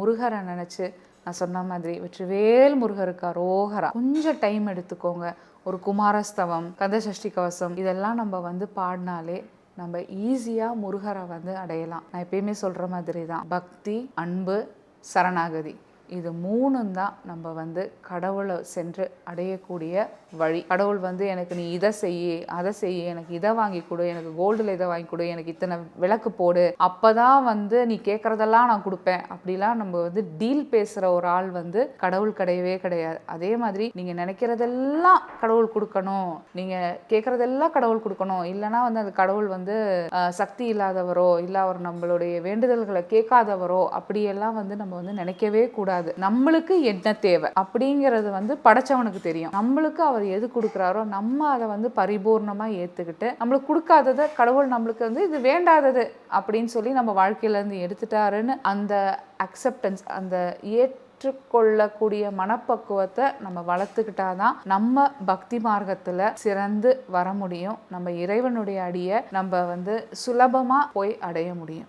முருகரை நினச்சி நான் சொன்ன மாதிரி வெற்றிவேல் முருகருக்கு அரோகரா கொஞ்சம் டைம் எடுத்துக்கோங்க. ஒரு குமாரஸ்தவம், கந்தசஷ்டி கவசம் இதெல்லாம் நம்ம பாடினாலே நம்ம ஈஸியாக முருகரை அடையலாம். நான் எப்பயுமே சொல்கிற மாதிரி தான், பக்தி, அன்பு, சரணாகதி இது 3ம் தான் நம்ம கடவுளை சென்று அடையக்கூடிய வழி. கடவுள் எனக்கு நீ இதை செய்ய, அதை செய்ய, எனக்கு இதை வாங்கி கொடு, எனக்கு கோல்டில் இதை வாங்கி கொடு, எனக்கு இத்தனை விளக்கு போடு, அப்போ தான் நீ கேட்குறதெல்லாம் நான் கொடுப்பேன் அப்படிலாம் நம்ம டீல் பேசுகிற ஒரு ஆள் கடவுள் கிடையவே கிடையாது. அதே மாதிரி நீங்கள் நினைக்கிறதெல்லாம் கடவுள் கொடுக்கணும், நீங்கள் கேட்குறதெல்லாம் கடவுள் கொடுக்கணும், இல்லைனா அந்த கடவுள் சக்தி இல்லாதவரோ இல்லை அவர் நம்மளுடைய வேண்டுதல்களை கேட்காதவரோ அப்படியெல்லாம் நம்ம நினைக்கவே கூடாது. நம்மளுக்கு என்ன தேவை அப்படிங்கிறது படைச்சவனுக்கு தெரியும். நம்மளுக்கு அவர் எது கொடுக்குறாரோ நம்ம அதை பரிபூர்ணமா ஏத்துக்கிட்டு, நம்மளுக்கு கொடுக்காததை கடவுள் நம்மளுக்கு இது வேண்டாதது அப்படின்னு சொல்லி நம்ம வாழ்க்கையில இருந்து எடுத்துட்டாருன்னு அந்த அக்செப்டன்ஸ், அந்த ஏற்றுக்கொள்ளக்கூடிய மனப்பக்குவத்தை நம்ம வளர்த்துக்கிட்டாதான் நம்ம பக்தி மார்க்கத்துல சிறந்து வர முடியும். நம்ம இறைவனுடைய அடியை நம்ம சுலபமா போய் அடைய முடியும்.